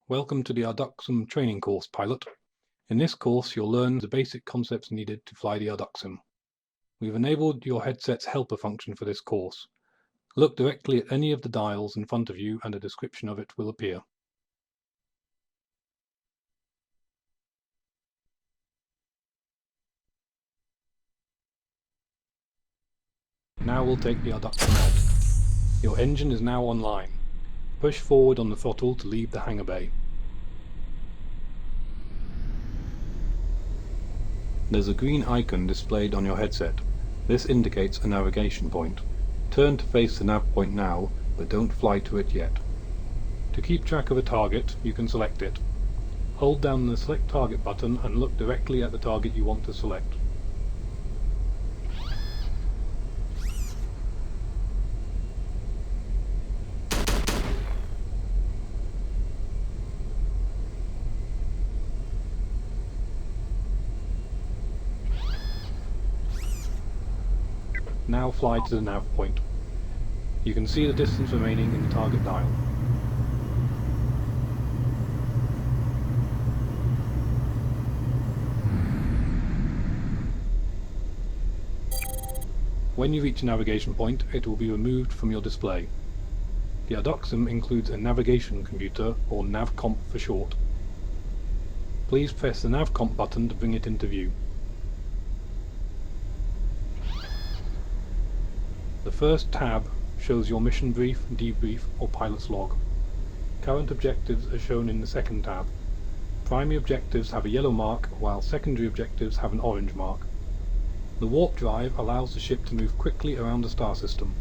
Welcome to the Arduxim training course, pilot. In this course you'll learn the basic concepts needed to fly the Arduxim. We've enabled your headset's helper function for this course. Look directly at any of the dials in front of you and a description of it will appear. Now we'll take the Arduxim out. Your engine is now online. Push forward on the throttle to leave the hangar bay. There's a green icon displayed on your headset. This indicates a navigation point. Turn to face the nav point now, but don't fly to it yet. To keep track of a target, you can select it. Hold down the Select Target button and look directly at the target you want to select. Now fly to the nav point. You can see the distance remaining in the target dial. When you reach a navigation point, it will be removed from your display. The Arduxim includes a navigation computer, or navcomp for short. Please press the navcomp button to bring it into view. The first tab shows your mission brief, debrief, or pilot's log. Current objectives are shown in the second tab. Primary objectives have a yellow mark, while secondary objectives have an orange mark. The warp drive allows the ship to move quickly around the star system.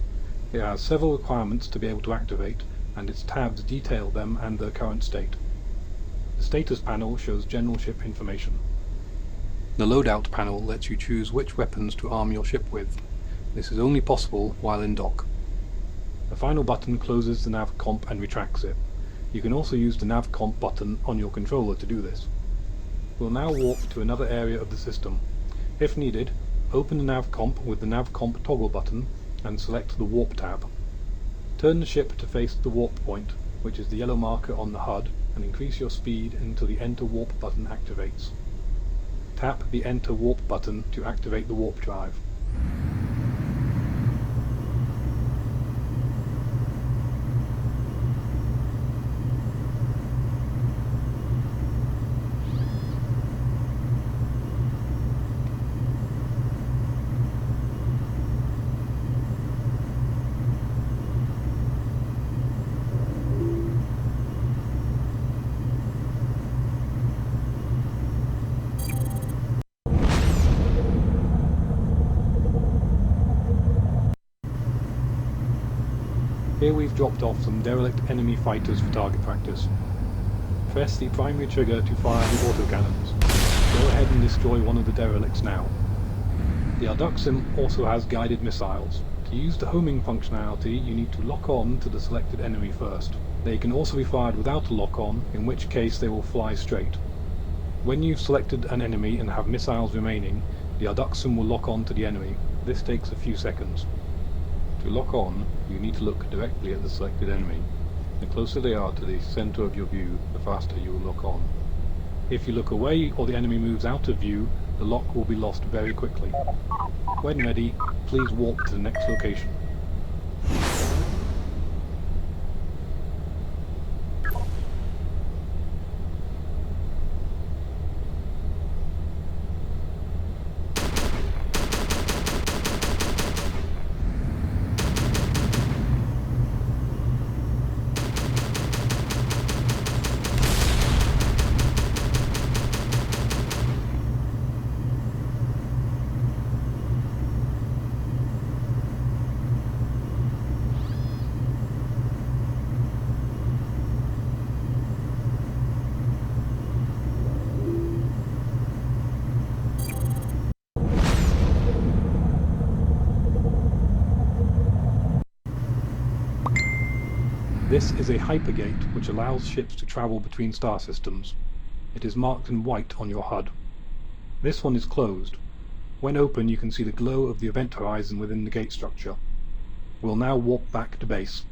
It has several requirements to be able to activate, and its tabs detail them and their current state. The status panel shows general ship information. The loadout panel lets you choose which weapons to arm your ship with. This is only possible while in dock. The final button closes the nav comp and retracts it. You can also use the nav comp button on your controller to do this. We'll now warp to another area of the system. If needed, open the nav comp with the nav comp toggle button and select the warp tab. Turn the ship to face the warp point, which is the yellow marker on the HUD, and increase your speed until the enter warp button activates. Tap the enter warp button to activate the warp drive. Here we've dropped off some derelict enemy fighters for target practice. Press the primary trigger to fire the autocannons. Go ahead and destroy one of the derelicts now. The Arduxim also has guided missiles. To use the homing functionality, you need to lock on to the selected enemy first. They can also be fired without a lock-on, in which case they will fly straight. When you've selected an enemy and have missiles remaining, the Arduxim will lock on to the enemy. This takes a few seconds. To lock on, you need to look directly at the selected enemy. The closer they are to the center of your view, the faster you will lock on. If you look away or the enemy moves out of view, the lock will be lost very quickly. When ready, please warp to the next location. This is a hypergate which allows ships to travel between star systems. It is marked in white on your HUD. This one is closed. When open, you can see the glow of the event horizon within the gate structure. We'll now warp back to base.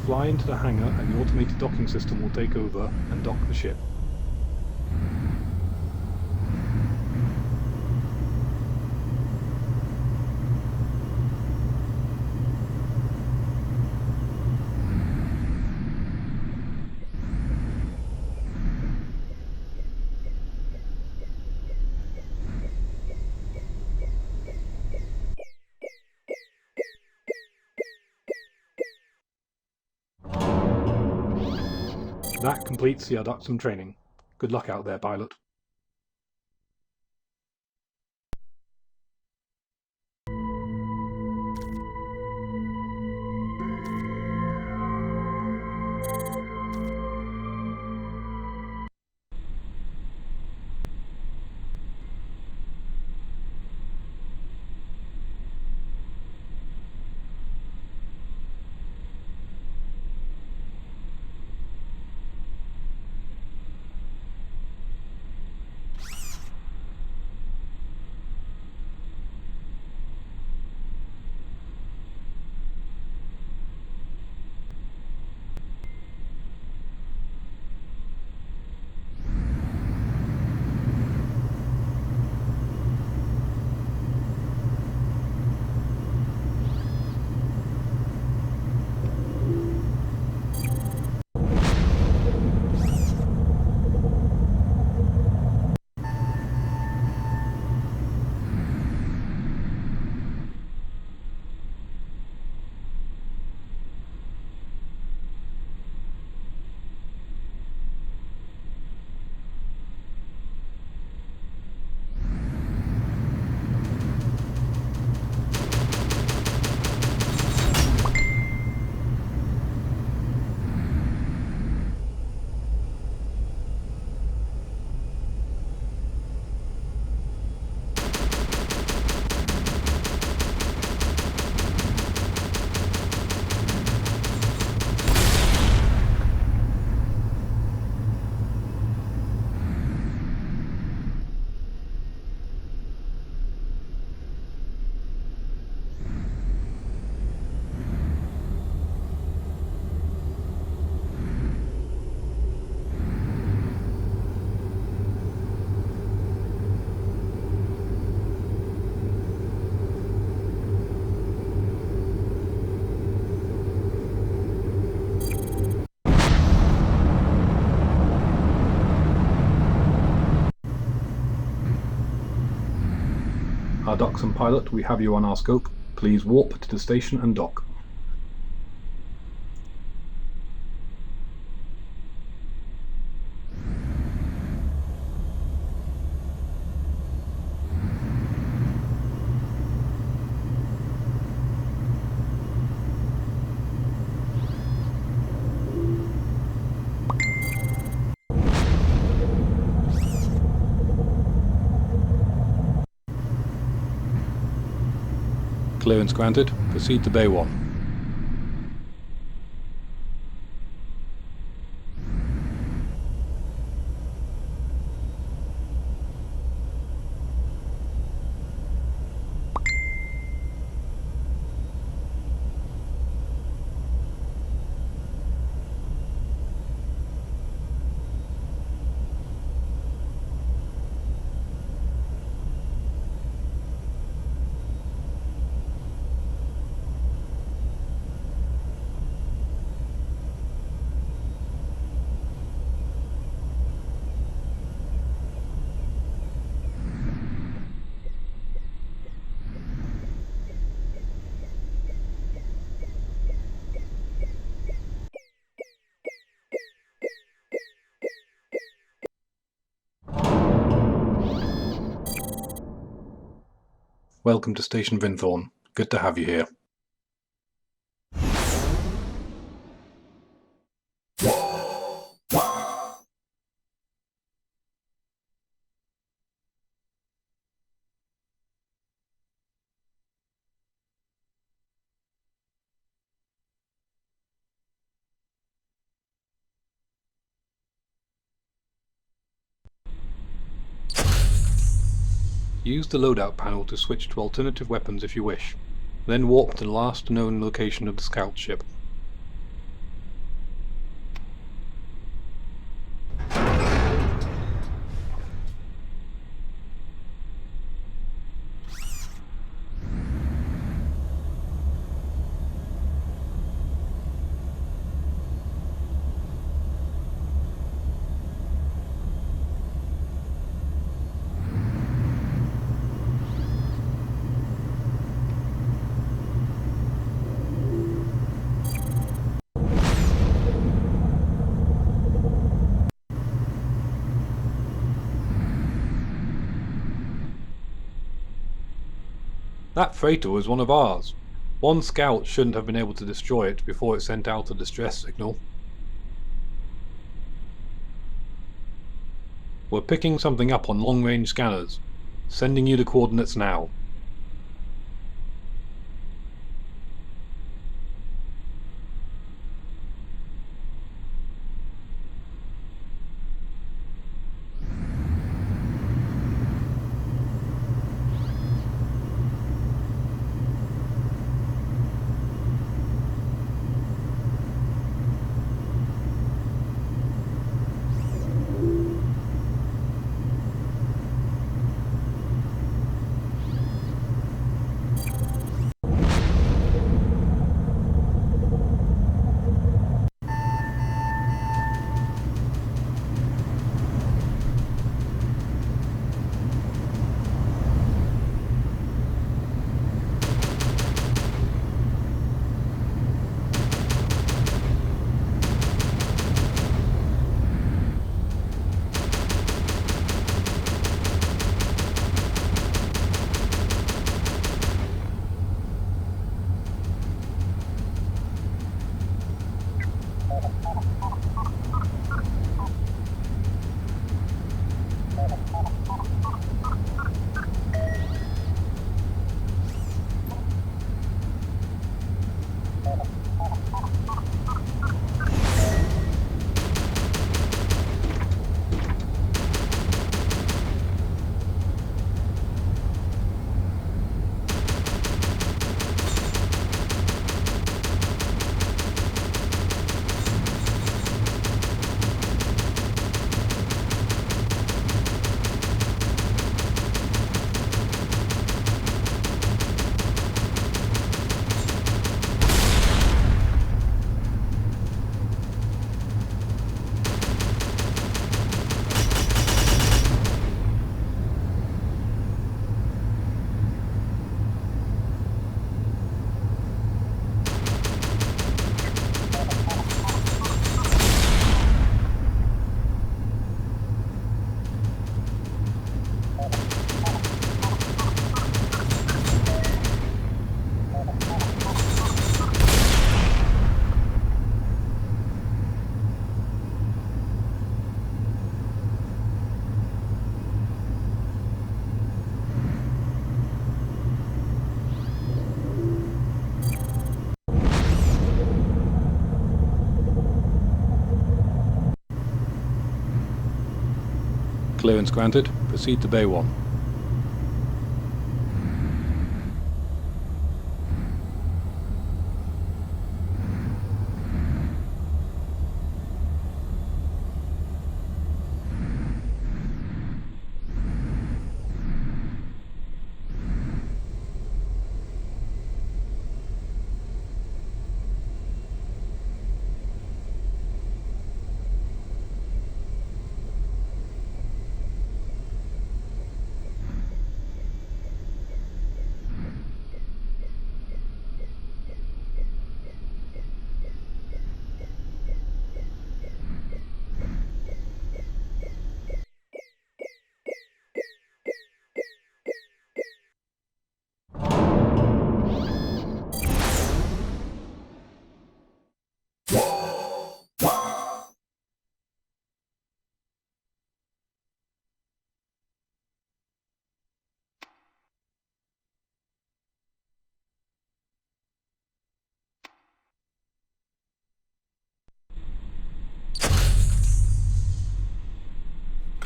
Fly into the hangar and the automated docking system will take over and dock the ship. That completes the Arduxim training. Good luck out there, pilot. Arduxim pilot, we have you on our scope. Please warp to the station and dock. Clearance granted. Proceed to Bay 1. Welcome to Station Vinthorn. Good to have you here. Use the loadout panel to switch to alternative weapons if you wish, then warp to the last known location of the scout ship. That freighter was one of ours. One scout shouldn't have been able to destroy it before it sent out a distress signal. We're picking something up on long-range scanners. Sending you the coordinates now. Clearance granted. Proceed to Bay 1.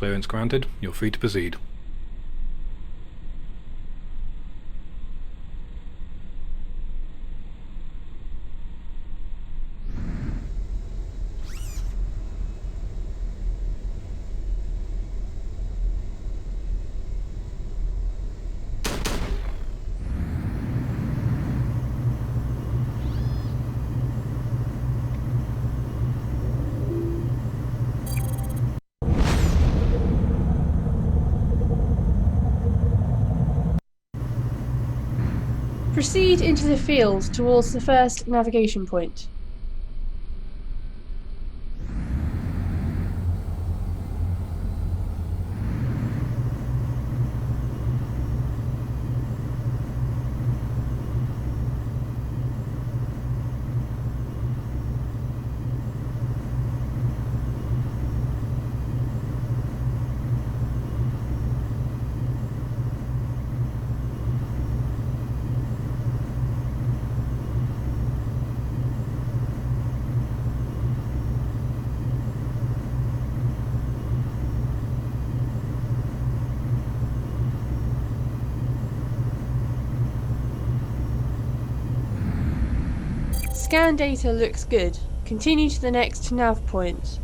clearance granted. You're free to proceed. Proceed into the field towards the first navigation point. Scan data looks good. Continue to the next nav point.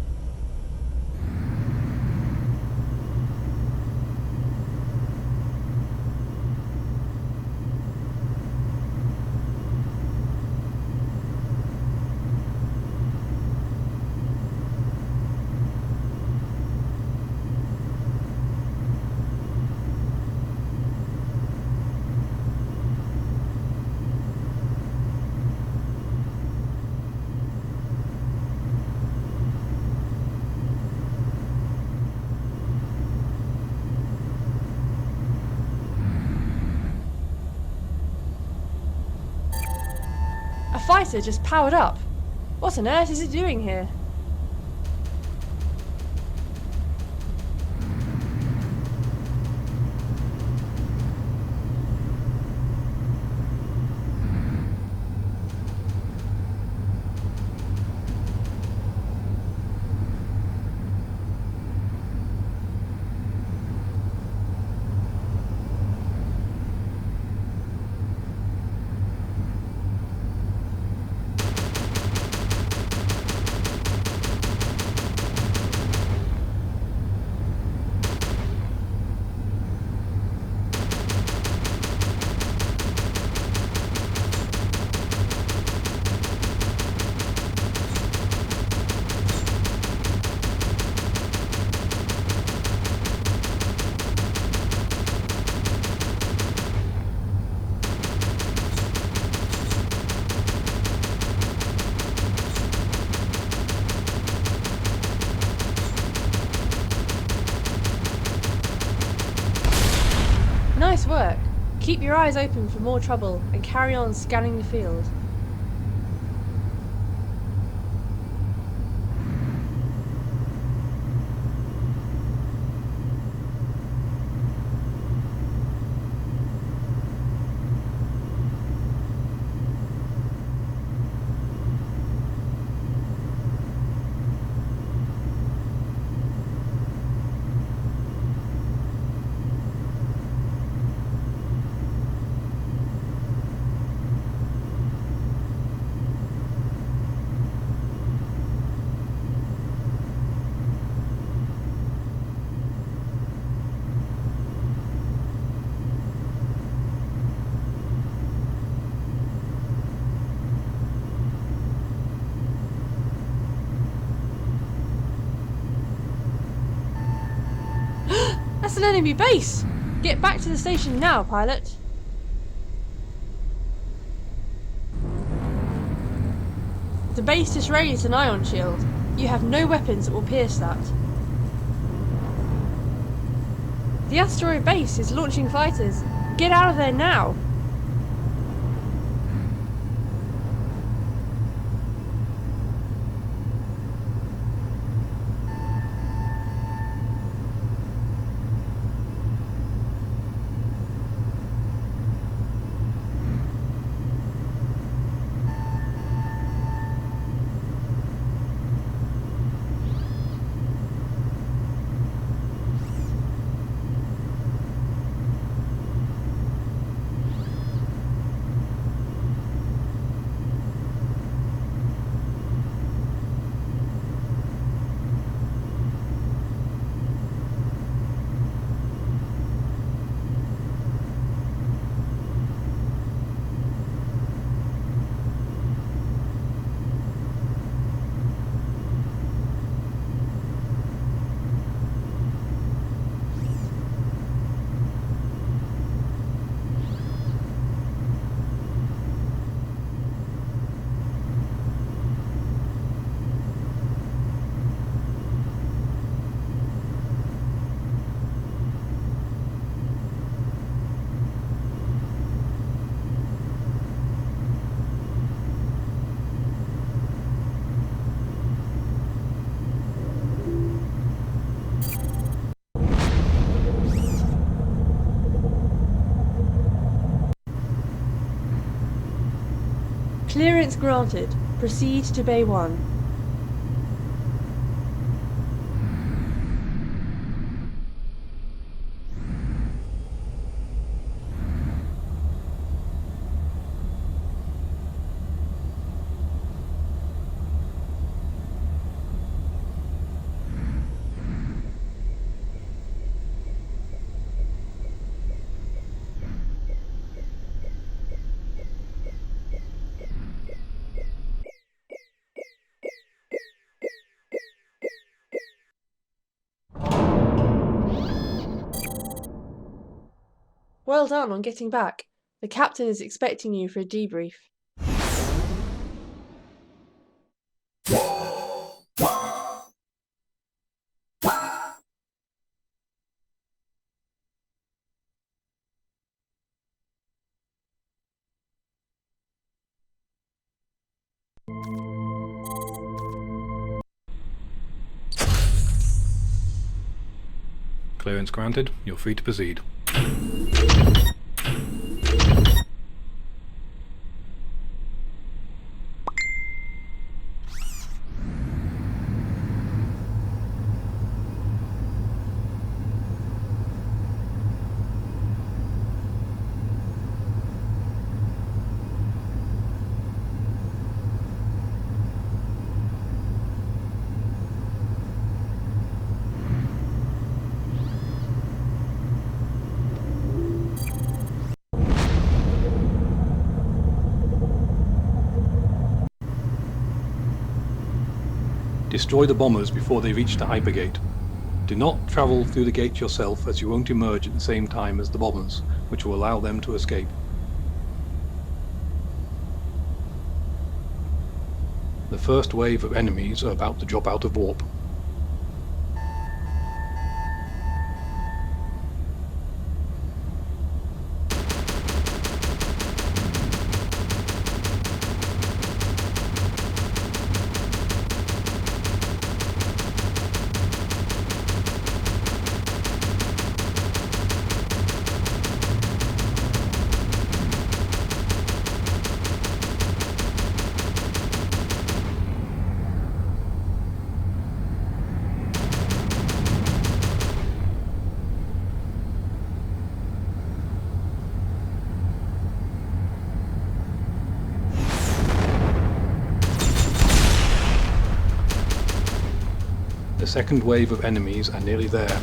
A fighter just powered up. What on earth is it doing here? Nice work. Keep your eyes open for more trouble and carry on scanning the field. That's an enemy base! Get back to the station now, pilot. The base just raised an ion shield. You have no weapons that will pierce that. The asteroid base is launching fighters. Get out of there now! Clearance granted. Proceed to Bay 1. Well done on getting back. The captain is expecting you for a debrief. Clearance granted, you're free to proceed. Destroy the bombers before they reach the hypergate. Do not travel through the gate yourself, as you won't emerge at the same time as the bombers, which will allow them to escape. The first wave of enemies are about to drop out of warp. The second wave of enemies are nearly there.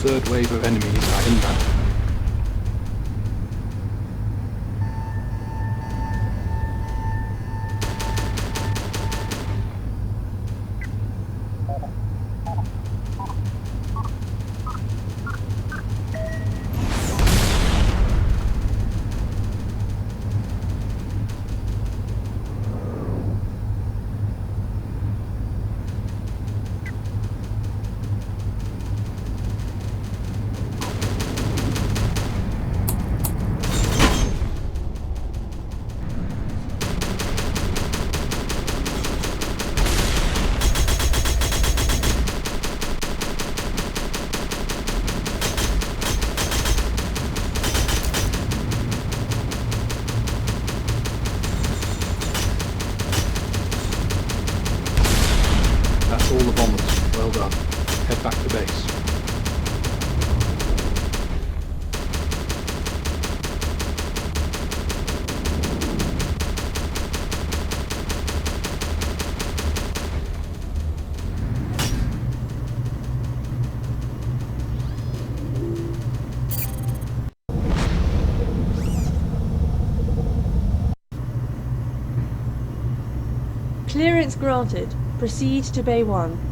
The third wave of enemies are inbound. That's all the bombers. Well done. Head back to base. Clearance granted. Proceed to Bay 1.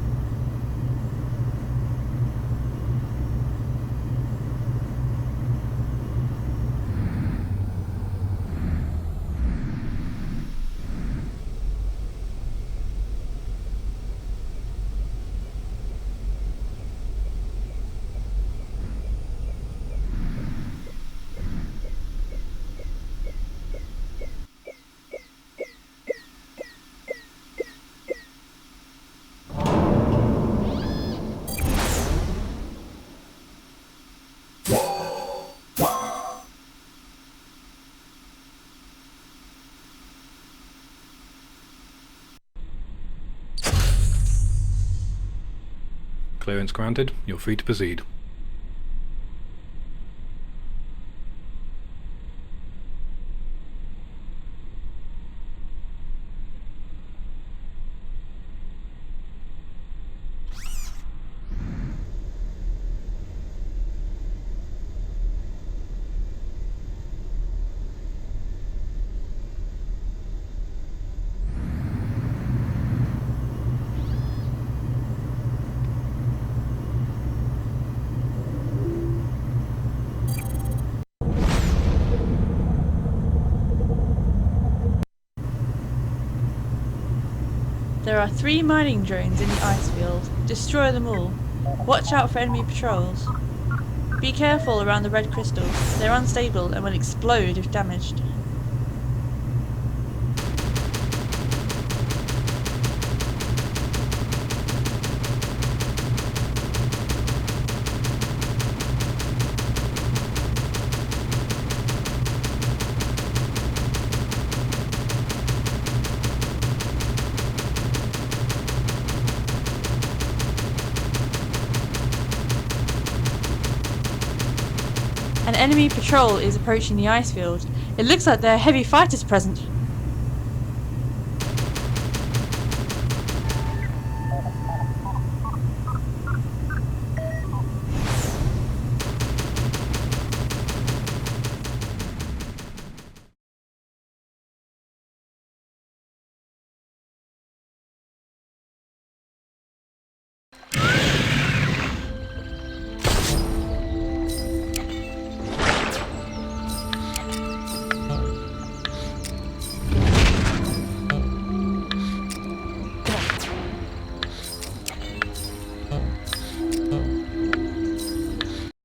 Clearance granted, you're free to proceed. There are 3 mining drones in the ice field. Destroy them all. Watch out for enemy patrols. Be careful around the red crystals. They're unstable and will explode if damaged. An enemy patrol is approaching the ice field. It looks like there are heavy fighters present.